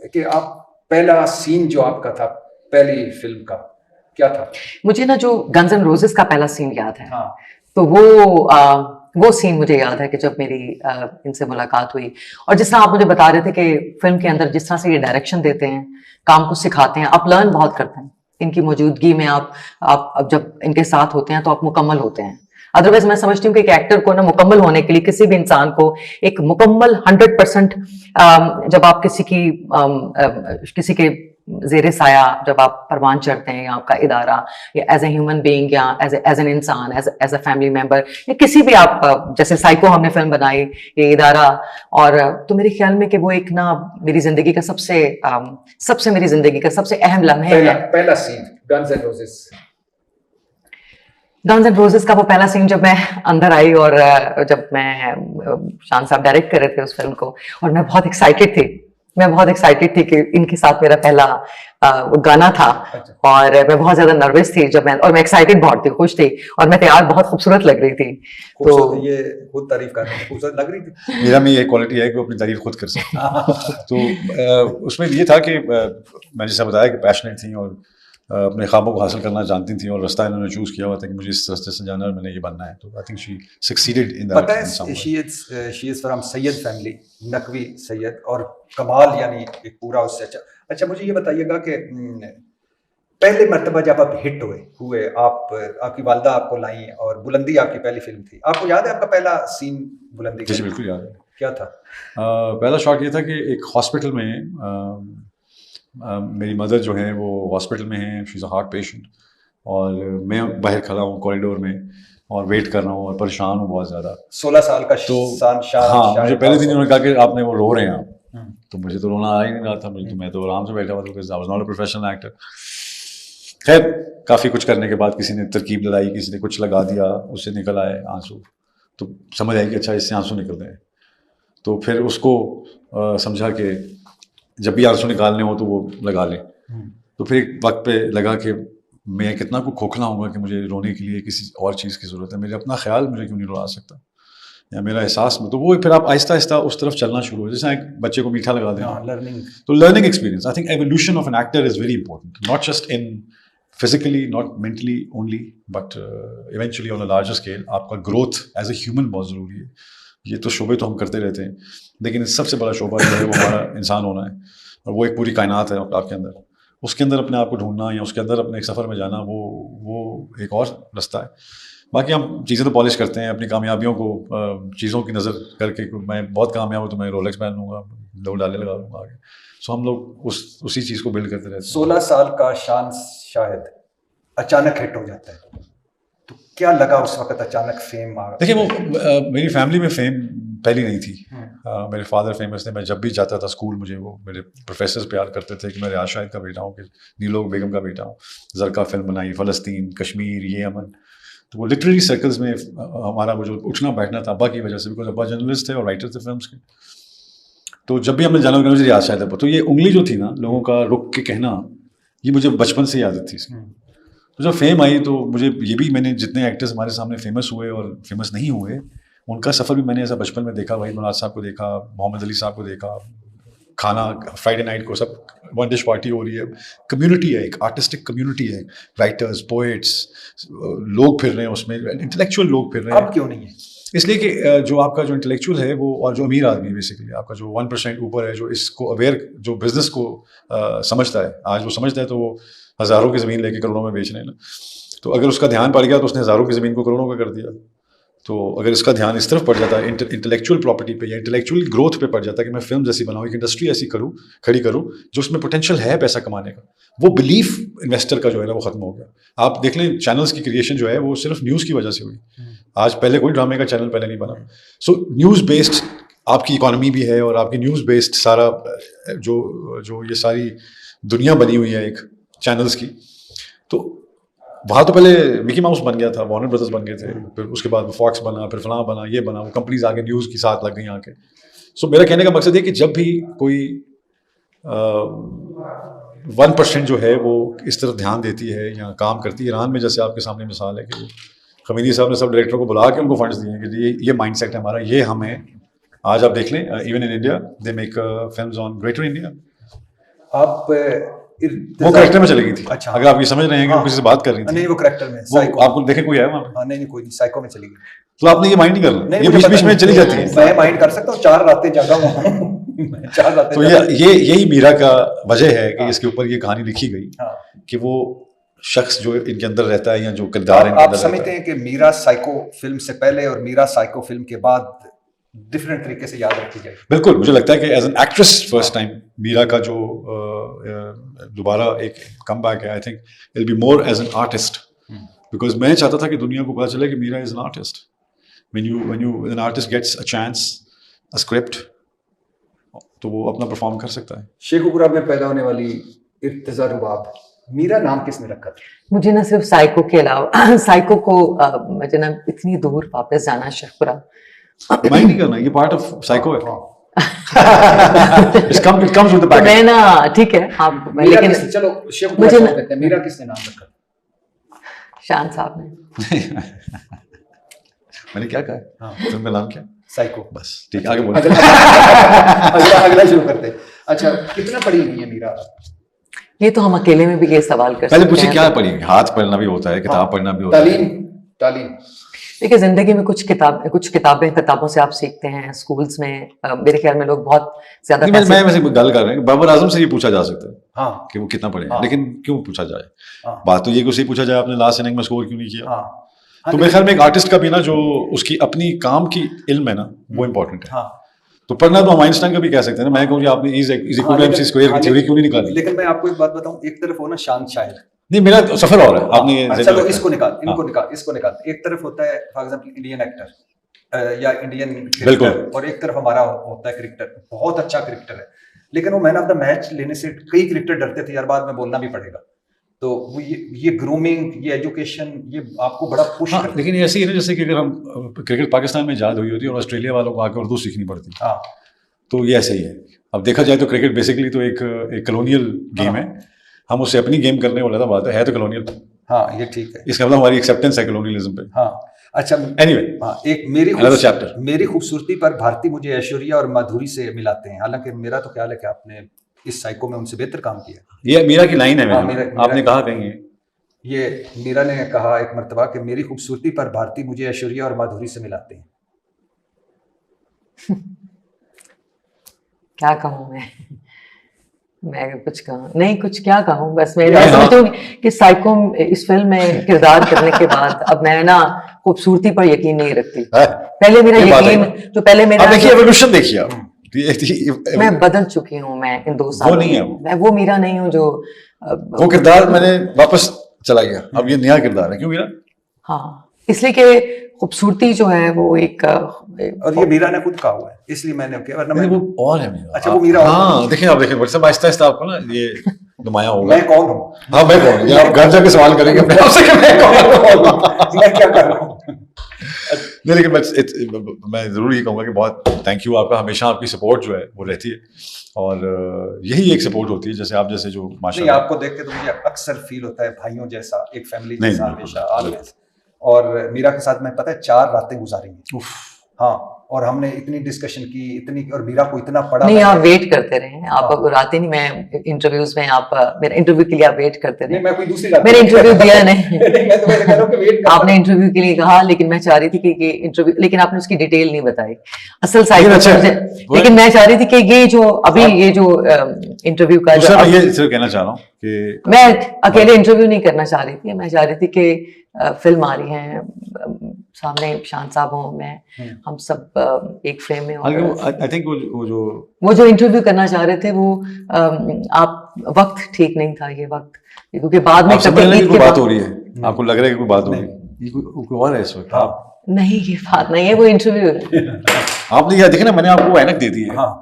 कि आप पहला सीन जो आपका था पहली फिल्म का क्या था? मुझे ना जो गन्स एंड रोजेस का पहला सीन याद है। हाँ। तो वो सीन मुझे याद है कि जब मेरी इनसे मुलाकात हुई, और जिस तरह आप मुझे बता रहे थे कि फिल्म के अंदर जिस तरह से ये डायरेक्शन देते हैं, काम को सिखाते हैं, आप लर्न बहुत करते हैं इनकी मौजूदगी में। आप जब इनके साथ होते हैं तो आप मुकम्मल होते हैं। अदरवाइज मैं समझती हूँ कि एक एक्टर को ना मुकम्मल होने के लिए, किसी भी इंसान को एक मुकम्मल 100% जब आप किसी के जेर साया जब आप परवान चढ़ते हैं, या आपका इदारा, या एज ए ह्यूमन बीइंग, या एज एन इंसान, एज अ फैमिली मेंबर, या किसी भी आप, जैसे साइको हमने फिल्म बनाई, ये इदारा, और तो मेरे ख्याल में कि वो एक ना मेरी जिंदगी का सबसे मेरी जिंदगी का सबसे अहम लम्हे है। पहला scene guns and roses. Guns and roses का वो पहला सीन जब मैं अंदर आई, और जब मैं शान साहब डायरेक्ट कर रहे थे उस फिल्म को, और मैं बहुत एक्साइटेड थी कि इनके साथ मेरा पहला गाना था। और मैं बहुत ज्यादा नर्वस थी जब और मैं एक्साइटेड बहुत थी, खुश थी, और मैं तैयार बहुत खूबसूरत लग रही थी। तो ये खुद तारीफ कर रहे हैं, खूबसूरत लग रही थी। मेरा में ये क्वालिटी है कि वो अपनी तारीफ खुद कर सकती। तो उसमें ये था कि मैंने जैसा बताया कि पैशनेट थी और अपने ख्वाबों को हासिल करना जानती थी, और रास्ता इन्होंने चूज किया हुआ था कि मुझे इस रास्ते से जाना है और मैंने ये बनना है। तो I think she succeeded in that. पता है she is from Syed family, Naqvi Syed, और कमाल यानी एक पूरा उससे अच्छा मुझे ये बताइएगा कि पहले मर्तबा जब आप हिट हुए आपकी वालदा आपको लाई, और बुलंदी आपकी पहली फिल्म थी। आपको याद है आपका पहला सीन बुलंदी का? जी बिल्कुल याद है। क्या था? पहला शॉट ये था कि एक हॉस्पिटल में मेरी मदर जो है वो हॉस्पिटल में है, she is a heart patient, और मैं बाहर खड़ा हूँ कॉरिडोर में और वेट कर रहा हूँ और परेशान हूँ बहुत ज़्यादा। 16 साल का तो हाँ, मुझे पहले दिन उन्होंने कहा कि आपने वो रो रहे हैं आप। तो मुझे तो रोना आ ही नहीं रहा था, मुझे तो मैं तो आराम से बैठा हुआ था, because I was not a professional actor. खैर काफ़ी कुछ करने के बाद किसी ने तरकीब लगाई, किसी ने कुछ लगा दिया, उससे निकल आए आंसू। तो समझ आई कि अच्छा इससे आंसू निकल रहे हैं। तो फिर उसको समझा कि जब भी आंसू निकालने हो तो वो लगा लें। तो फिर एक वक्त पे लगा कि मैं कितना को खोखला हूँगा कि मुझे रोने के लिए किसी और चीज़ की ज़रूरत है, मेरे अपना ख्याल मुझे क्यों नहीं रुला सकता, या मेरा एहसास में। तो वो फिर आप आहिस्ता आहिस्ता उस तरफ चलना शुरू हो, जैसे एक बच्चे को मीठा लगा देना। लर्निंग। तो learning experience, I think evolution of an actor is very important, not just in physically, not mentally only, but eventually on a larger scale आपका ग्रोथ एज ए ह्यूमन बहुत ज़रूरी है। ये तो शोबे तो हम करते रहते हैं, लेकिन सबसे बड़ा शोबा जो है वो हमारा इंसान होना है, और वो एक पूरी कायनात है आपके अंदर। उसके अंदर अपने आप को ढूंढना, या उसके अंदर अपने एक सफ़र में जाना, वो एक और रास्ता है। बाकी हम चीज़ें तो पॉलिश करते हैं अपनी कामयाबियों को चीज़ों की नज़र करके। मैं बहुत कामयाब हूँ तो मैं रोलेक्स पहन लूँगा, 2 डाले लगा लूँगा आगे। सो हम लोग उसी चीज़ को बिल्ड करते रहते हैं। 16 साल का शान शाहिद अचानक हिट हो जाता है, तो क्या लगा उस वक्त अचानक फेम आ? देखिए वो मेरी फैमिली में फेम पहली नहीं थी। मेरे फादर फेमस थे। मैं जब भी जाता था स्कूल, मुझे वो मेरे प्रोफेसर्स प्यार करते थे कि मैं रियाज शाहिद का बेटा हूँ, कि नीलोग बेगम का बेटा हूँ। ज़रका फिल्म बनाई, फ़लस्तीन, कश्मीर, ये अमन। तो वो लिटरेरी सर्कल्स में हमारा वो जो उठना बैठना था अब्बा की वजह से, बिकॉज अब्बा जर्नलिस्ट थे और राइटर थे फिल्म्स के। तो जब भी हमने जाना मुझे रियाज शाहिद है, तो ये उंगली जो थी ना लोगों का रुक के कहना, ये मुझे बचपन से ही आदत थी इसकी। तो जब फेम आई तो मुझे ये भी, मैंने जितने एक्टर्स हमारे सामने फेमस हुए और फेमस नहीं हुए, उनका सफ़र भी मैंने ऐसा बचपन में देखा। वहीद मुराद साहब को देखा, मोहम्मद अली साहब को देखा, खाना फ्राइडे नाइट को सब वन डिश पार्टी हो रही है, कम्युनिटी है, एक आर्टिस्टिक कम्युनिटी है, राइटर्स, पोइट्स, लोग फिर रहे हैं उसमें, इंटेलेक्चुअल लोग फिर रहे हैं। अब क्यों नहीं है? इसलिए कि जो आपका जो इंटेलेक्चुअल है वो, और जो अमीर आदमी है बेसिकली, आपका जो 1% ऊपर है, जो इसको अवेयर, जो बिजनेस को समझता है, आज वो समझता है, तो वो हज़ारों की ज़मीन लेके करोड़ों में बेच रहे हैं ना। तो अगर उसका ध्यान पड़ गया तो उसने हज़ारों की ज़मीन को करोड़ों का कर दिया। तो अगर इसका ध्यान इस तरफ पड़ जाता है इंटेलेक्चुअल प्रॉपर्टी पे या इंटेलेक्चुअल ग्रोथ पे पड़ जाता है कि मैं फिल्म जैसी बनाऊँ, एक इंडस्ट्री ऐसी खड़ी करूँ जो उसमें पोटेंशियल है पैसा कमाने का, वो बिलीफ इन्वेस्टर का जो है ना वो ख़त्म हो गया। आप देख लें चैनल्स की क्रिएशन जो है वो सिर्फ न्यूज़ की वजह से हुई। आज पहले कोई ड्रामे का चैनल पहले नहीं बना। सो न्यूज़ बेस्ड आपकी इकॉनमी भी है, और आपकी न्यूज़ बेस्ड सारा जो ये सारी दुनिया बनी हुई है एक चैनल्स की। तो वहाँ तो पहले मिकी माउस बन गया था, वार्नर ब्रदर्स बन गए थे, फिर उसके बाद फॉक्स बना, फिर फलां बना, ये बना, वो कंपनीज आगे न्यूज़ की साथ लग गई आके। सो मेरा कहने का मकसद है कि जब भी कोई 1% जो है वो इस तरफ ध्यान देती है या काम करती है, ईरान में जैसे आपके सामने मिसाल है कि खमीनी साहब ने सब डायरेक्टर को बुला के उनको फंड्स दिए कि ये माइंड सेट है हमारा, ये हम है। आज आप देख लें even in India they make films on greater India, आप वो करेक्टर में चली गई थी। अच्छा। अगर आप ये समझ रहे हैं कि वो हाँ। किसी से बात कर रही थी, नहीं वो करेक्टर में वो साइको। आपको देखे कोई है वहाँ पे? हाँ नहीं नहीं कोई नहीं, साइको में चली गई। तो आपने ये माइंड नहीं करना, नहीं ये मुझे बीच पता बीच में नहीं, चली जाती है। मैं माइंड कर सकता हूँ, 4 रातें जागा हुआ हूँ। 4 रातें तो जागा। यही मीरा का वजह है कि हाँ। इसके ऊपर ये कहानी लिखी गई हाँ। कि वो शख्स जो इनके अंदर रहता है या जो किरदार इनके आप अंदर रहता समझते है। हैं कि मीरा साइको फिल्म से पहले और मीरा साइको फिल्म के बाद डिफरेंट तरीके से याद रखी जाएगी? बिल्कुल, मुझे लगता है कि as an actress first time Meera का जो दोबारा एक कम बैक है, I think it be more as an artist, because मैं चाहता था कि दुनिया को पता चले कि Meera is an artist. when you an artist gets a chance, a script, तो वो अपना परफॉर्म कर सकता है। शेखुपुरा में पैदा होने वाली इर्तिजा रुबाब, मीरा नाम किसने रखा था? मुझे ना सिर्फ साइको के अलावा साइको को मुझे ना इतनी दूर वापस जाना शेखपुरा माइंड नहीं करना, ये पार्ट ऑफ साइको है। हाँ। it comes with the तो package। मैं ना ठीक है आप मीरा लेकिन चलो शेखुपुरा मुझे छोड़ ना- देते हैं, मीरा किसने नाम रखा था? शान साहब ने। मैंने क्या कहा? हाँ। फिल्म का नाम क्या? साइको। बस ठीक है, आगे बोलो। अगला शुरू करते हैं। अच्छा कितना पढ़ी हुई है मीरा? ये तो हम अकेले में भी ये सवाल कर पहले सकते पूछिए हैं। क्या पढ़ी? हाथ पढ़ना भी होता है, किताब हाँ। पढ़ना भी होता है। तालीम। देखिए जिंदगी में कुछ किताबों से आप सीखते हैं। स्कूल्स में मेरे ख्याल में लोग बहुत ज्यादा नहीं, मैं वैसे गल कर रहे हैं, बाबर आजम से ये पूछा जा सकता है हाँ। कि वो कितना पढ़े हैं, हाँ। लेकिन क्यों पूछा जाए? हाँ। बात तो ये कि पूछा जाए आपने लास्ट इनिंग में स्कोर क्यों नहीं किया। हाँ। तो मेरे ख्याल में एक आर्टिस्ट का भी ना जो उसकी अपनी काम की इल्म है ना, वो इम्पोर्टेंट है। हाँ। तो पढ़ना तो हम आइंस्टाइन का भी कह सकते हैं ना। मैं कहूँ आपने is equal to MC square की थ्योरी क्यों नहीं निकाली? लेकिन मैं आपको एक बात बताऊं, एक तरफ हो ना शांत शायर, नहीं, मेरा तो सफर और है। आपने ये अच्छा ज़हन तो रखा इसको है। निकाल, इनको हाँ। निकाल, इसको निकाल। एक तरफ होता है फॉर एग्जांपल इंडियन एक्टर या इंडियन बिल्कुल। क्रिकेटर, और एक तरफ हमारा होता है क्रिकेटर, बहुत अच्छा क्रिकेटर है, लेकिन वो मैन ऑफ द मैच लेने से कई क्रिकेटर डरते थे यार बाद में बोलना भी पड़ेगा। तो वो ये ग्रूमिंग, ये एजुकेशन, ये आपको बड़ा पुश हाँ, करता है। लेकिन ऐसे ही है ना, जैसे कि अगर हम क्रिकेट पाकिस्तान में इजाद हुई होती है और ऑस्ट्रेलिया वालों को आकर उर्दू सीखनी पड़ती, हाँ। तो ये ऐसे ही है। अब देखा जाए तो क्रिकेट बेसिकली तो एक कॉलोनियल गेम है। हम उससे अपनी गेम करने वाला था, बात है तो कॉलोनियल। हाँ ये ठीक है। इसका मतलब हमारी एक्सेप्टेंस है कॉलोनियलिज्म पे। हाँ अच्छा एनीवे, हाँ, एक Another chapter। मेरी खूबसूरती पर भारती मुझे ऐश्वर्या और माधुरी से मिलाते हैं, हालांकि मेरा तो ख्याल है कि आपने इस साइको में उनसे बेहतर काम किया। ये मीरा की लाइन है। हाँ, मैंने मेरा- आपने कहा कहीं है। ये मीरा ने कहा एक मर्तबा कि मेरी खूबसूरती पर भारती मुझे ऐश्वर्या और माधुरी से मिलाते हैं। क्या कहूँ मैं कुछ कहूँ नहीं, कुछ क्या कहूँ, बस मैं हाँ। समझती हूँ कि साइको इस फिल्म में किरदार करने के बाद अब मैं ना खूबसूरती पर यकीन नहीं रखती। है? पहले मेरा ये बात यकीन है। जो पहले मेरा अब देखिए एवोल्यूशन देखिए आप। मैं बदल चुकी हूँ मैं इन 2 सालों नहीं है में। वो। मैं वो मीरा नहीं हूँ जो वो किरदार मैंने वापस चला गया, अब ये नया किरदार है। क्यों मीरा? हाँ इसलिए कि खूबसूरती जो है वो एक और ये मीरा ने खुद कहा हुआ है, इसलिए मैंने किया, वरना नहीं, मैं वो और है मीरा। अच्छा, वो मीरा और है। हाँ देखिए, आप देखिए व्हाट्सएप आहिस्ता आहिस्ता आपको ना ये नुमाया होगा। मैं कौन हूँ? हाँ, मैं कौन? ये आप घर जाके सवाल करेंगे अपने आप से कि मैं कौन हूँ। मैं क्या कर रहा हूँ? नहीं, लेकिन मैं जरूर ये कहूँगा कि बहुत थैंक यू आपका। हमेशा आपकी सपोर्ट जो है वो रहती है, और यही एक सपोर्ट होती है। जैसे आप जैसे जो नहीं, माशाल्लाह, आपको देख के तो मुझे अक्सर फील होता है भाइयों जैसा, एक फैमिली नहीं, जैसा नहीं, हमेशा बिल्कुल। ऑलवेज। और मीरा के साथ मैं पता है 4 रातें गुजारी हैं। हाँ, और हमने इतनी डिस्कशन की, इतनी, और मीरा को इतना पढ़ा। नहीं, आप मैंने। वेट करते रहे आप हाँ। अब आते नहीं। मैं इंटरव्यूज में आप मेरे इंटरव्यू के लिए आप वेट करते नहीं, रहे। मैं कोई दूसरी रात मैंने इंटरव्यू दिया नहीं। नहीं, मैं तो वैसे कह रहा हूँ कि वेट करता आपने हूँ। इंटरव्यू के लिए कहा, लेकिन मैं चाह रही थी कि ये इंटरव्यू, लेकिन आपने उसकी डिटेल नहीं बताई असल साइड लेकिन अच्छा, लेकिन मैं चाह रही थी कि ये जो अभी ये जो इंटरव्यू का जो दूसरा मैं अब- ये सिर्फ कहना चाह रहा हूँ कि मैं अकेले इंटरव्यू नहीं करना चाह रही थी। मैं चाह रही थी कि फिल्म आ रही है, सामने शान साहब हो, मैं, हम सब एक फ्रेम में हो। आई थिंक वो जो इंटरव्यू करना चाह रहे थे वो आप वक्त ठीक नहीं था ये वक्त, क्योंकि बाद में आप समझ रहे हैं कि ईद कोई के बात बाद- हो रही है, आपको लग रहा है कि कोई बात हो रही है, ये कोई और है इस वक्त। हाँ। आप नहीं ये बात नहीं है, वो इंटरव्यू है। आपने यह देखा ना, मैंने आपको वो ऐनक दे दी है। हाँ,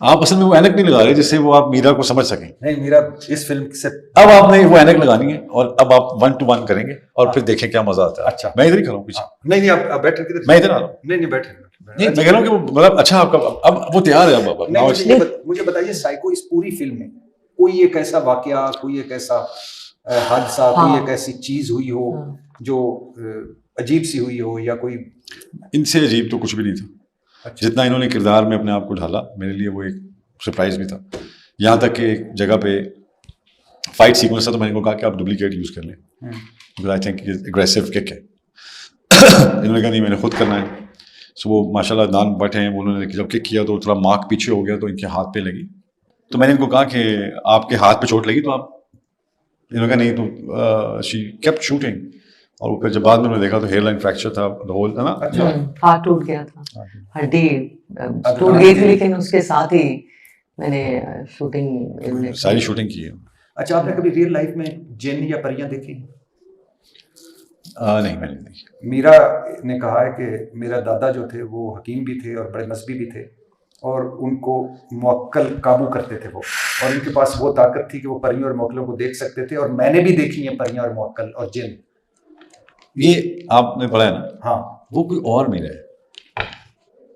आप असल में वो ऐनक नहीं लगा रहे जिससे वो आप मीरा को समझ सकें। नहीं मीरा इस फिल्म से अब आपने वो ऐनक लगानी है और अब आप 1 to 1 करेंगे और फिर देखें क्या मजा आता है। अच्छा। मैं इधर ही खड़ा हूँ पीछे। नहीं नहीं, आप बैठे किधर? मैं इधर आ रहा हूँ। नहीं नहीं, बैठे नहीं, मैं कह रहा हूँ कि वो मतलब अच्छा आपका अब वो तैयार है। अब नहीं, मुझे बताइए साइको इस पूरी फिल्म में कोई एक ऐसा वाकया, कोई एक ऐसा हादसा, हाँ। कोई एक ऐसी चीज हुई हो जो अजीब सी हुई हो, या कोई इनसे अजीब तो कुछ भी नहीं था। अच्छा। जितना इन्होंने किरदार में अपने आप को ढाला, मेरे लिए वो एक सरप्राइज भी था। यहाँ तक कि एक जगह पे फाइट सीक्वेंस था तो मैंने इनको कहा कि आप डुप्लीकेट यूज़ कर लें, because I think aggressive kick है। इन्होंने कहा नहीं मैंने खुद करना है। सो वो माशाल्लाह दान बट हैं, उन्होंने जब किक किया तो थोड़ा मार्क पीछे हो गया तो इनके हाथ पे लगी। तो मैंने इनको कहा कि आपके हाथ पे चोट लगी तो आप, इन्होंने कहा नहीं, तो शी केप्ट शूटिंग। और फिर जब बाद में उन्होंने देखा तो हेयर लाइन फ्रैक्चर था, होल था ना। अच्छा, हाथ टूट गया था, हड्डी टूट गई थी, लेकिन उसके साथ ही मैंने शूटिंग सारी शूटिंग की है। अच्छा, आपने कभी रियल लाइफ में जिन या परियां देखी? नहीं मैंने नहीं देखी। मीरा ने कहा है कि मेरा दादा जो थे वो हकीम भी थे और बड़े मजहबी भी थे, और उनको मुअक्कल काबू करते थे वो, और उनके पास वो ताकत थी कि वो परियों और मुअक्कलों को देख सकते थे। और मैंने भी देखी हैं परियां और मुअक्कल और जिन। ये आपने पढ़ा है ना? हाँ। वो कोई और मीरा है,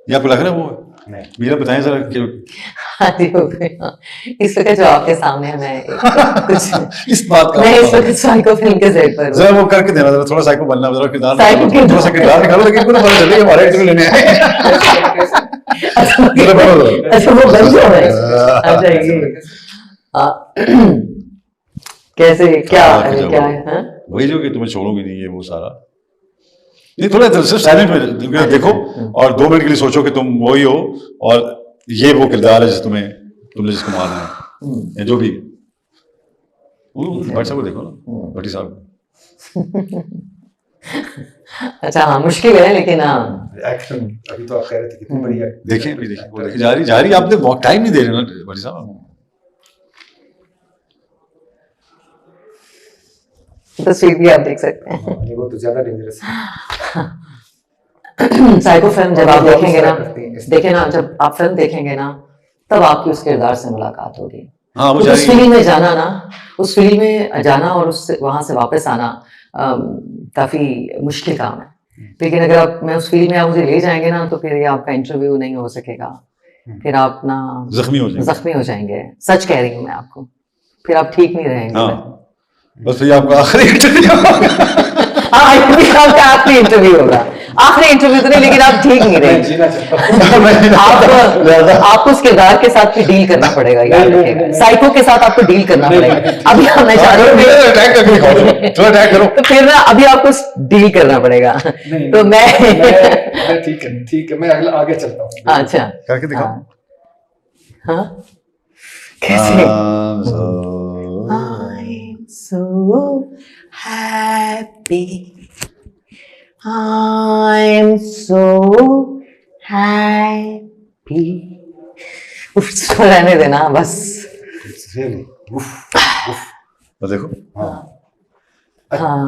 ये आपको लग रहा है वो है? नहीं, मीरा बताएं जरा कि हाँ जी, हो गया। इस वक्त जो आपके सामने है, मैं कुछ इस बात का मैं इस वक्त साइको फिल्म के सेट पर हूँ। जरा वो करके देना, जरा थोड़ा साइको बनना, जरा किरदार साइको निकालो, थोड़ा सा किरदार निकालो, लेकिन इनको तो पता चले कि हमारे इंटरव्यू लेने आए हैं। जरा बोलो। अच्छा, वो बन गया है। अच्छा, ये कैसे क्या क्या है? हाँ? वही जो कि तुम्हें छोड़ोगे नहीं, ये वो सारा नहीं, थोड़ा सिर्फ साइलेंट में देखो और 2 मिनट के लिए सोचो कि तुम वही हो और ये वो किरदार है तुमने जिसको मारना है, या जो भी। भट्ट साहब को देखो ना, भट्टी साहब। अच्छा, हाँ, मुश्किल है, लेकिन हाँ, एक्शन अभी तो आप कह रहे थे कितनी बढ़िया। देखें अभी देखिए, वो देखिए जारी आपने टाइम नहीं दे रहे ना भट्टी साहब। तस्वीर भी आप देख सकते हैं। हाँ, वो तो ज्यादा डेंजरस है। साइको फिल्म जब आप देखेंगे ना, करती हैं। देखे ना, जब आप फिल्म देखेंगे ना, तब आपकी उस किरदार से मुलाकात होगी। हाँ, वो उस फील्ड में जाना ना, उस फील्ड में जाना और उससे वहां से वापस आना काफी मुश्किल काम है। लेकिन अगर आप मैं उस फील्ड में आप मुझे ले जाएंगे ना, तो फिर ये आपका इंटरव्यू नहीं हो सकेगा, फिर आप ना जख्मी हो जाएंगे। सच कह रही हूँ मैं आपको, फिर आप ठीक नहीं रहेंगे। हाँ, बस ये आपका आखिरी इंटरव्यू। हाँ, ये आपका आखिरी इंटरव्यू होगा। आखिरी इंटरव्यू तो नहीं, लेकिन आप ठीक नहीं रहेंगे। आपको उस किरदार के साथ भी डील करना पड़ेगा, याद रखिएगा। साइको के साथ आपको डील करना पड़ेगा। अभी आप नशारों में थोड़ा टैग करो, तो फिर ना अभी आपको डील करना पड़ेगा। तो मैं ठीक है, मैं अगला आगे चलता हूँ। अच्छा, करके दिखाओ। हाँ, कैसे? I'm so happy. I'm so happy. उफ, रहने देना बस। तो देखो। हाँ,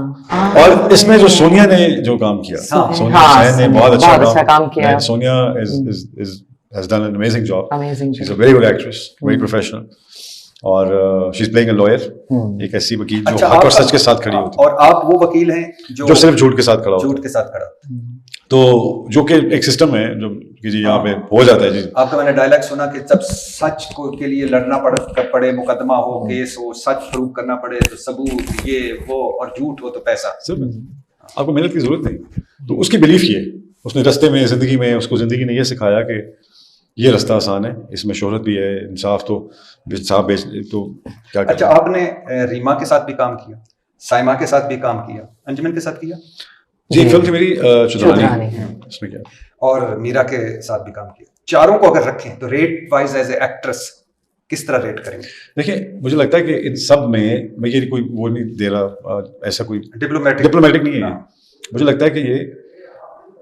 और इसमें जो सोनिया ने जो काम किया, सोनिया सैन ने बहुत अच्छा काम किया। Sonia has done an amazing job. She's a very good actress, very professional. और she is playing a lawyer, एक ऐसी वकील जो अच्छा, हक और सच के साथ खड़ी होती है। और आप वो वकील हैं जो सिर्फ झूठ के साथ खड़ा होता है। झूठ के साथ खड़ा। तो जो कि एक सिस्टम है जो कि जी यहाँ पे हो जाता है जी। आपका मैंने डायलॉग सुना कि जब सच को के लिए लड़ना पड़े, मुकदमा हो, केस हो, सच प्रूव करना पड़े तो सबूत ये वो, और झूठ हो तो पैसा। आपको मेहनत की जरूरत नहीं, तो उसकी बिलीफ ये, उसने रास्ते में जिंदगी में उसको जिंदगी ने ये सिखाया कि ये रास्ता आसान है, इसमें शोहरत भी है, इंसाफ तो इंसाफ बेच तो क्या। अच्छा, आपने रीमा के साथ भी काम किया, साइमा के साथ भी काम किया, अंजुमन के साथ किया जी। फिल्म थी मेरी चुदरानी, इसमें क्या, और मीरा के साथ भी काम किया। चारों को अगर रखें तो rate wise as a actress किस तरह रेट करेंगे? देखिए, मुझे लगता है कि इन सब में मैं ये कोई वो नहीं दे रहा, ऐसा कोई डिप्लोमेटिक नहीं है। मुझे लगता है कि ये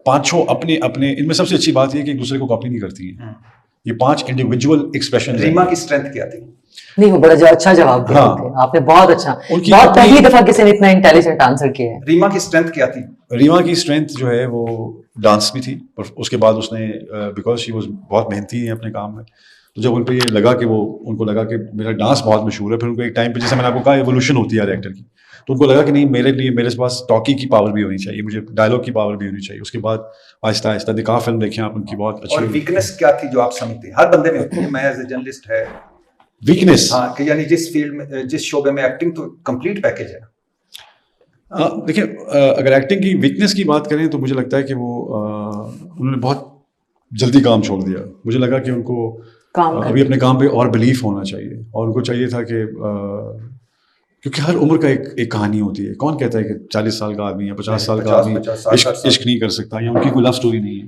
पांचों अपने अपने, इनमें सबसे अच्छी बात ये कि एक दूसरे को कॉपी नहीं करती हैं। ये 5 इंडिविजुअल एक्सप्रेशन। रीमा की स्ट्रेंथ क्या थी? नहीं, वो बड़ा अच्छा जवाब दिया। हाँ, आपने बहुत अच्छा, बहुत पहली दफा किसी ने इतना इंटेलिजेंट आंसर किया है। रीमा की स्ट्रेंथ क्या थी? रीमा की स्ट्रेंथ जो है वो डांस भी थी, और उसके बाद उसने बिकॉज शी वाज बहुत मेहनती है अपने काम में, तो जब उन पर ये लगा कि उनको लगा कि मेरा डांस बहुत मशहूर है, फिर उनको एक टाइम पे, जैसे मैंने आपको कहा, एवोल्यूशन होती है एक्टर की, तो उनको लगा कि नहीं, मेरे पास टॉकी की पावर भी होनी चाहिए, मुझे डायलॉग की पावर भी होनी चाहिए। उसके बाद आहिस्ता आहिस्ता दिखा फिल्म देखें आप उनकी बहुत अच्छी। और वीकनेस क्या थी जो आप समझते हैं? हर बंदे में होती है, मैं एज ए जर्नलिस्ट है वीकनेस। हाँ, कि यानी जिस फील्ड में, जिस शोबे में एक्टिंग तो कंप्लीट पैकेज है। देखिए, अगर एक्टिंग की वीकनेस की बात करें तो मुझे लगता है कि वो उन्होंने बहुत जल्दी काम छोड़ दिया। मुझे लगा कि उनको काम अभी अपने काम पे और बिलीफ होना चाहिए, और उनको चाहिए था कि क्योंकि हर उम्र का एक कहानी होती है। कौन कहता है कि 40 साल का आदमी या 50 साल का आदमी 50, 60 साल। इश्क नहीं कर सकता, या उनकी कोई लव स्टोरी नहीं है।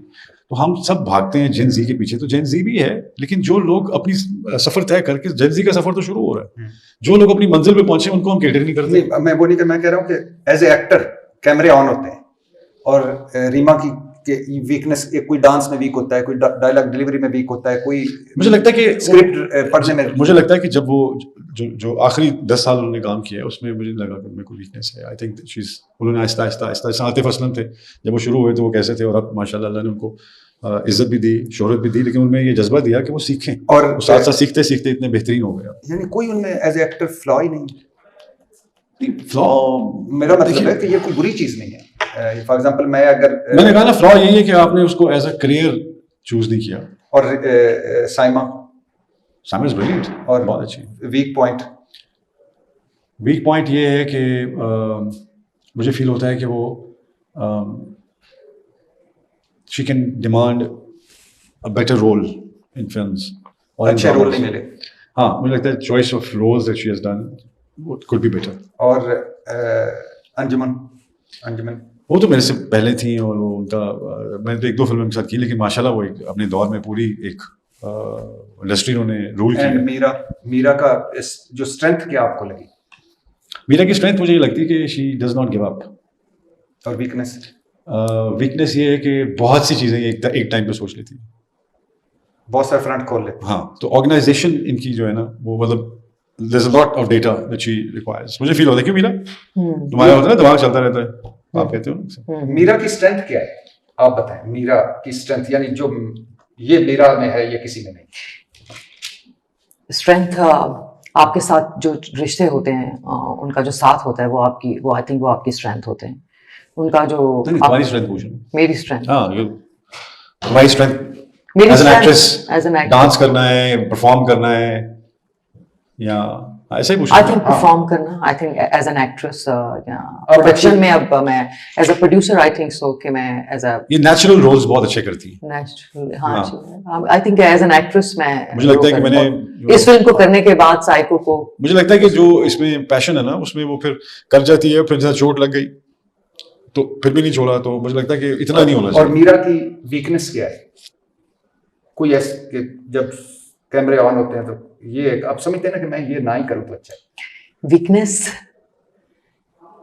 तो हम सब भागते हैं जेन जी के पीछे, तो जेन जी भी है, लेकिन जो लोग अपनी सफर तय करके, जेन जी का सफर तो शुरू हो रहा है, जो लोग अपनी मंजिल पे पहुंचे उनको हम कैटर नहीं करते। नहीं, मैं वो नहीं, मैं कह रहा हूँ कि एज ए एक्टर कैमरे ऑन होते हैं, और रीमा की वीकनेस, कोई डांस में वीक होता है, कोई डायलॉग डिलीवरी में वीक होता है, कोई मुझे लगता है कि स्क्रिप्ट पढ़ने में, मुझे लगता है कि जब वो जो आखिरी 10 साल उन्होंने काम किया है उसमें मुझे लगा कि मेरे को वीकनेस है। आई थिंक उन्होंने आहिस्ता आहिस्ता आहिस्ता, जैसे आतिफ असलम थे जब वो शुरू हुए तो वो कैसे थे, और अब माशाल्लाह अल्लाह ने उनको इज्जत भी दी, शोहरत भी दी, लेकिन उनमें ये जज्बा दिया कि वो सीखें, और वो साथ साथ सीखते सीखते इतने बेहतरीन हो गए। यानी कोई उनमें एज ए एक्टर फ्लॉ ही नहीं। फ्लॉ, मेरा मतलब है कि ये कोई बुरी चीज नहीं है। फॉर एग्जांपल मैं अगर मैंने कहा ना, फ्लॉ यही है कि आपने उसको एज अ करियर चूज नहीं किया। और साइमा साइमा इज ब्रिलियंट, और बहुत अच्छी। वीक पॉइंट ये है कि मुझे फील होता है कि वो she can demand a better role in films, और अच्छे रोल नहीं मिले। हाँ, मुझे लगता है choice of roles that she has done could be better. और अंजुमन वो तो मेरे से पहले थी, और वो उनका मैंने तो 1-2 फिल्में उनके साथ की, लेकिन माशाल्लाह वो अपने दौर में पूरी एक इंडस्ट्री उन्होंने रूल किया। मीरा का जो स्ट्रेंथ क्या आपको लगी? मीरा की स्ट्रेंथ मुझे ये लगती है कि she does not give up. और वीकनेस ये है कि बहुत सी चीज़ें एक टाइम पे सोच लेती है, बहुत सारे फ्रंट खोल लेती। हाँ, तो ऑर्गेनाइजेशन इनकी जो है ना, वो मतलब there's a lot of data that she requires। मुझे फील होता है, क्यों मीरा तुम्हारा होता है ना, दिमाग चलता रहता है, आप कहते हो ना। मीरा की स्ट्रेंथ क्या है, आप बताएं। मीरा की स्ट्रेंथ यानी जो ये मीरा में है, ये किसी में नहीं। स्ट्रेंथ आपके साथ जो रिश्ते होते हैं, उनका जो साथ होता है, वो आई थिंक वो आपकी स्ट्रेंथ होते हैं। उनका जो तुम्हारी स्ट्रेंथ पूछ रहा हूँ। मेरी स्ट्रेंथ, हाँ, तुम्हारी स्ट्रेंथ मेरी as an strength actress, as an actress, dance करना है, परफॉर्म करना है, या ऐसा ही पूछ आई रहा थिंक हूँ। परफॉर्म करना, I think as an actress, production में अब मैं as a producer, I think so कि मैं एज अ ये नेचुरल रोल्स बहुत अच्छे करती है। नेचुरल, हाँ, I think as an actress मैं मुझे लगता है कि मैंने इस फिल्म को करने के बाद साइको को, मुझे लगता है कि जो इसमें पैशन है ना, उसमें वो फिर कर जाती है, फिर जैसे चोट लग गई तो फिर भी नहीं छोड़ा, तो मुझे लगता है कि इतना नहीं होना और चाहिए। मीरा की वीकनेस क्या है? कोई ऐसे जब कैमरे ऑन होते हैं तो ये आप समझते हैं ना कि मैं ये ना ही करूं तो अच्छा है।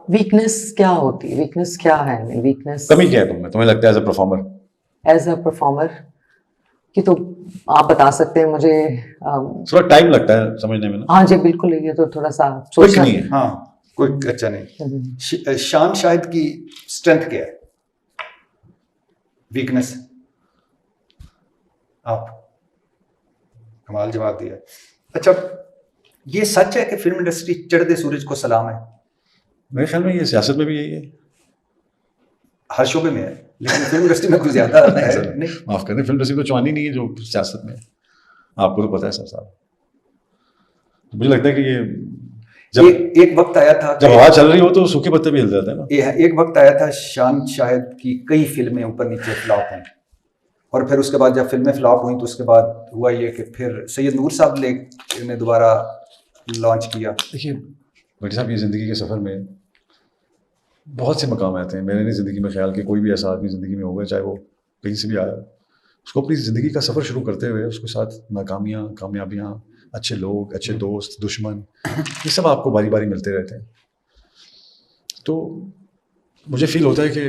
वीकनेस क्या होती है? वीकनेस क्या है? वीकनेस कमी क्या है तुम्हें लगता है एज अ परफॉर्मर कि तो आप बता सकते हैं मुझे। थोड़ा टाइम लगता है समझने में ना। हाँ जी, बिल्कुल, ये तो थोड़ा सा कुछ सोचना नहीं है। हाँ, कोई अच्छा नहीं। शान शाहिद की स्ट्रेंथ क्या है, वीकनेस? आप कमाल जवाब दिया। अच्छा, ये सच है कि फिल्म इंडस्ट्री चढ़ते सूरज को सलाम है? मेरे ख्याल में ये सियासत में भी यही है, हर शोबे में है, लेकिन फिल्म इंडस्ट्री में कुछ ज्यादा है नहीं। माफ करने, फिल्म इंडस्ट्री तो चवानी नहीं है जो सियासत में है, आपको तो पता है सब साहब। तो मुझे लगता है कि ये जब एक वक्त आया था, जब हवा चल रही हो तो सूखे पत्ते भी हिल जाते हैं ना। एक वक्त आया था शान शाहिद की कई फिल्में ऊपर नीचे फ्लॉप हैं, और फिर उसके बाद जब फिल्में फ्लॉप हुई तो उसके बाद हुआ ये कि फिर सैयद नूर साहब ने दोबारा लॉन्च किया। देखिए भट्टी साहब, ये ज़िंदगी के सफ़र में बहुत से मकाम आते हैं। मैंने ज़िंदगी में ख्याल कि कोई भी ऐसा आदमी ज़िंदगी में होगा, चाहे वो कहीं से भी आया, उसको अपनी ज़िंदगी का सफ़र शुरू करते हुए उसके साथ नाकामियाँ, कामयाबियाँ, अच्छे लोग, अच्छे दोस्त, दुश्मन, ये सब आपको बारी बारी मिलते रहते हैं। तो मुझे फील होता है कि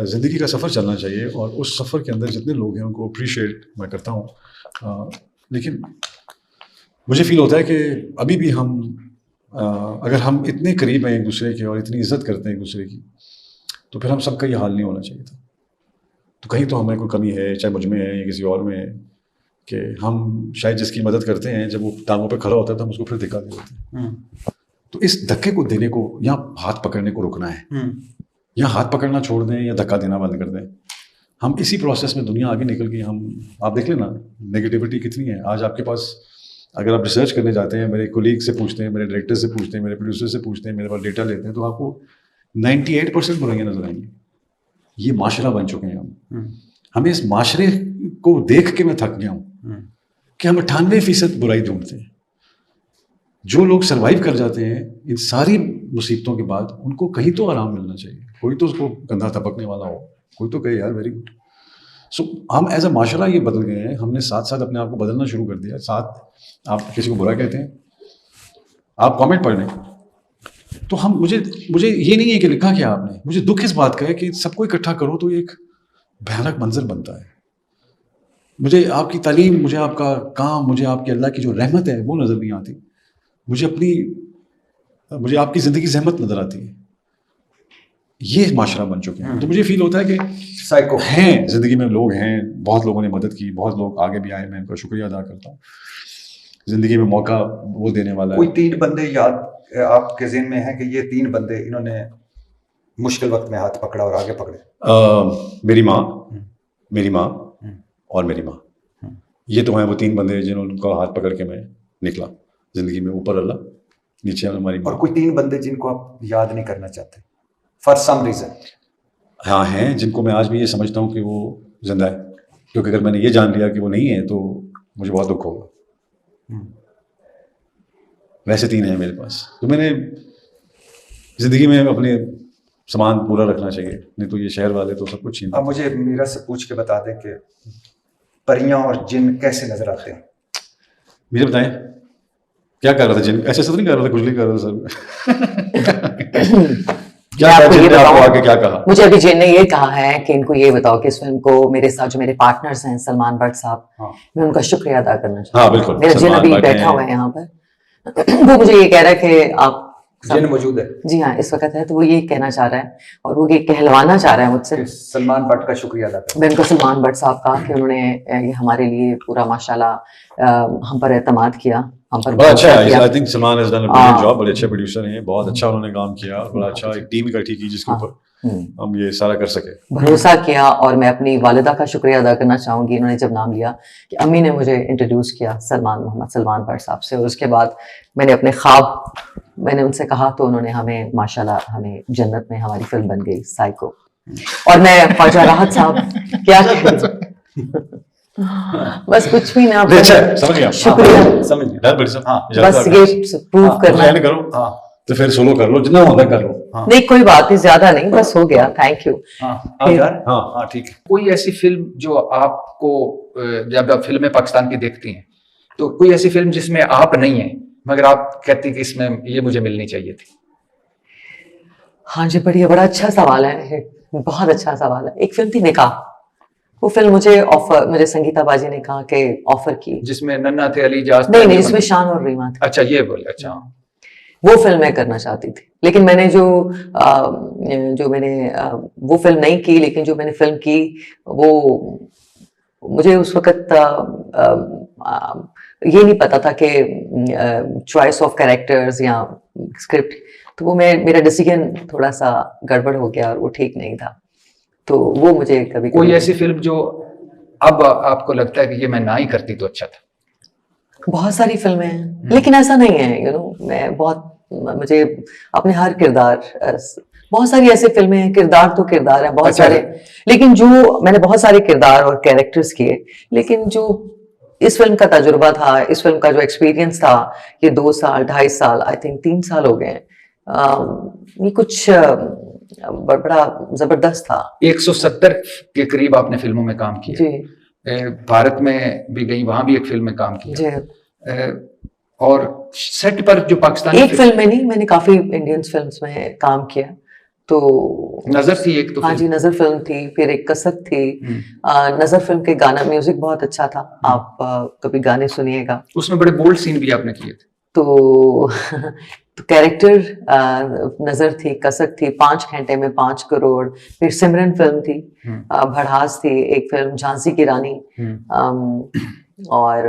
ज़िंदगी का सफ़र चलना चाहिए, और उस सफ़र के अंदर जितने लोग हैं उनको अप्रिशिएट मैं करता हूँ। लेकिन मुझे फील होता है कि अभी भी हम अगर हम इतने करीब हैं एक दूसरे के और इतनी इज्जत करते हैं एक दूसरे की, तो फिर हम सबका ये हाल नहीं होना चाहिए था। तो कहीं तो हमें कोई कमी है, चाहे मुझ में है या किसी और में है, कि हम शायद जिसकी मदद करते हैं जब वो टांगों पे खड़ा होता है तो हम उसको फिर धक्का दे देते हैं। तो इस धक्के को देने को या हाथ पकड़ने को रुकना है, या हाथ पकड़ना छोड़ दें या धक्का देना बंद कर दें। हम इसी प्रोसेस में दुनिया आगे निकल गई। आप देख लेना नेगेटिविटी कितनी है आज आपके पास। अगर आप रिसर्च करने जाते हैं, मेरे कोलीग से पूछते हैं, मेरे डायरेक्टर से पूछते हैं, मेरे प्रोड्यूसर से पूछते हैं, मेरे पास डेटा लेते हैं, तो आपको 98% बुराइयां नजर आएंगी। ये माशरा बन चुके हैं हम। हमें इस माशरे को देख के मैं थक गया हूँ कि हम 98% बुराई ढूंढते हैं। जो लोग सरवाइव कर जाते हैं इन सारी मुसीबतों के बाद, उनको कहीं तो आराम मिलना चाहिए, कोई तो उसको कंधा टपकने वाला हो, कोई तो कहे यार वेरी गुड। सो हम एज अ माशरा ये बदल गए हैं, हमने साथ साथ अपने आप को बदलना शुरू कर दिया। साथ आप किसी को बुरा कहते हैं, आप कमेंट पढ़ लें, तो हम मुझे ये नहीं है कि लिखा क्या आपने, मुझे दुख इस बात का है कि सबको इकट्ठा करो तो ये एक भयानक मंजर बनता है। मुझे आपकी तालीम, मुझे आपका काम, मुझे आपकी अल्लाह की जो रहमत है वो नज़र नहीं आती, मुझे आपकी ज़िंदगी ज़हमत नज़र आती है। ये माशरा बन चुके हैं। तो मुझे फील होता है कि साइको हैं, ज़िंदगी में लोग हैं, बहुत लोगों ने मदद की, बहुत लोग आगे भी आए, मैं उनका शुक्रिया अदा करता हूँ। ज़िंदगी में मौका वो देने वाला है। कोई 3 बंदे याद आपके ज़हन में हैं कि ये 3 बंदे इन्होंने मुश्किल वक्त में हाथ पकड़ा और आगे पकड़े? मेरी माँ और मेरी माँ, ये तो हैं वो 3 बंदे जिन्होंने उनका हाथ पकड़ के मैं निकला ज़िंदगी में। ऊपर अल्लाह, नीचे हमारी माँ। और कोई 3 बंदे जिनको आप याद नहीं करना चाहते फॉर सम रीजन? हाँ हैं, जिनको मैं आज भी ये समझता हूँ कि वो जिंदा है, क्योंकि अगर मैंने ये जान लिया कि वो नहीं है तो मुझे बहुत दुख होगा। वैसे 3 हैं मेरे पास। तो मैंने जिंदगी में अपने सामान पूरा रखना चाहिए, नहीं तो ये शहर वाले तो सब कुछ छीन। अब मुझे मीरा से पूछ के बता दें कि परियां और जिन कैसे नजर आते हैं? मुझे बताएं क्या कर रहा था जिन? ऐसे तो नहीं कर रहा था, कुछ नहीं कर रहा था सर। क्या मैं आपको ये जिन ने आपको बताऊं, आगे क्या कहा? मुझे अभी जिन ने ये कहा है कि इनको ये बताओ कि इस फिल्म को मेरे साथ जो मेरे पार्टनर्स हैं सलमान भट्ट साहब, हाँ। मैं उनका शुक्रिया अदा करना चाहती हूँ। हाँ बिल्कुल, मेरा जिन सलमान अभी भट्ट बैठा हैं। हुआ है यहाँ पर, वो मुझे ये कह रहा है कि आप जिन मौजूद है जी हाँ इस वक्त है, तो वो ये कहना चाह रहा है और वो ये कहलवाना चाह रहा है मुझसे। कि सलमान भट्ट का शुक्रिया अदा करें। मैं उनको सलमान भट्ट साहब का कि उन्होंने ये हमारे लिए पूरा माशाल्लाह हम पर एतमाद किया, हम पर बड़ा अच्छा भरोसा है। किया। I think Salman has done a brilliant job. बड़े अच्छे प्रोड्यूसर हैं, बहुत अच्छा उन्होंने काम किया, बड़ा अच्छा एक टीम इकट्ठी की जिसके ऊपर हम ये सारा कर सके। भरोसा किया। और मैं अपनी वालिदा का शुक्रिया अदा करना चाहूंगी, इन्होंने जब नाम लिया कि अम्मी ने मुझे इंट्रोड्यूस किया मोहम्मद सलमान भट्ट साहब से, और उसके बाद मैंने अपने ख्वाब मैंने उनसे कहा तो उन्होंने हमें माशाल्लाह हमें जन्नत में हमारी फिल्म बन गई साइको। और मैं ख्वाजा राहत साहब क्या कह बस कुछ भी ना, अच्छा है, समझ गया। शुक्रिया। समझ गए? डर बड़ी सब। हाँ, बस ये प्रूव करना नहीं करो हाँ तो फिर सोलो कर लो, जितना होता कर लो। नहीं, कोई बात नहीं, ज्यादा नहीं, बस हो गया। Thank you. हाँ हाँ यार, हाँ। हाँ ठीक है। कोई ऐसी फिल्म जो आपको जब आप फिल्में पाकिस्तान की देखती हैं तो कोई ऐसी फिल्म जिसमें आप नहीं हैं मगर आप कहती कि इसमें ये मुझे मिलनी चाहिए थी? हाँ जी, बड़ा अच्छा सवाल है, बहुत अच्छा सवाल है। एक फिल्म थी निकाह, वो फिल्म मुझे संगीता बाजी ने कहा कि ऑफर की, जिसमें नन्ना थे अली जास नहीं जिसमें शान और रीमा थे। अच्छा ये बोले, अच्छा वो फिल्म मैं करना चाहती थी, लेकिन मैंने वो फिल्म नहीं की, लेकिन जो मैंने फिल्म की वो मुझे उस वक्त ये नहीं पता था कि चॉइस ऑफ कैरेक्टर्स या स्क्रिप्ट, तो वो मेरा डिसीजन थोड़ा सा गड़बड़ हो गया और वो ठीक नहीं था, तो वो मुझे कभी कोई ऐसी फिल्म जो अब आपको लगता है कि ये मैं ना ही करती तो अच्छा था? बहुत सारी फिल्में हैं, लेकिन ऐसा नहीं है मुझे अपने हर किरदार, बहुत सारी ऐसी फिल्में हैं, किरदार तो किरदार है बहुत अच्छा सारे, लेकिन जो मैंने बहुत सारे किरदार और कैरेक्टर्स किए, लेकिन जो इस फिल्म का तजुर्बा था, इस फिल्म का जो एक्सपीरियंस था, ये 2 साल 2.5 साल आई थिंक 3 साल हो गए, ये कुछ बड़ा जबरदस्त था। 170 के करीब आपने फिल्मों में काम किया जी। भारत में भी गई, वहां भी एक फिल्म में काम किया जी। और सेट पर जो पाकिस्तानी एक फिल्म में नहीं, मैंने काफी इंडियन फिल्म्स में काम किया, तो नजर थी एक तो हाँ जी, नजर फिल्म थी, फिर एक कसक थी। नजर फिल्म के गाना म्यूजिक बहुत अच्छा था, आप कभी गाने सुनिएगा। उसमें बड़े बोल्ड सीन भी आपने किए थे। तो कैरेक्टर नजर थी, कसक थी, 5 घंटे में 5 करोड़, फिर सिमरन फिल्म थी, भड़ास थी, एक फिल्म झांसी की रानी, और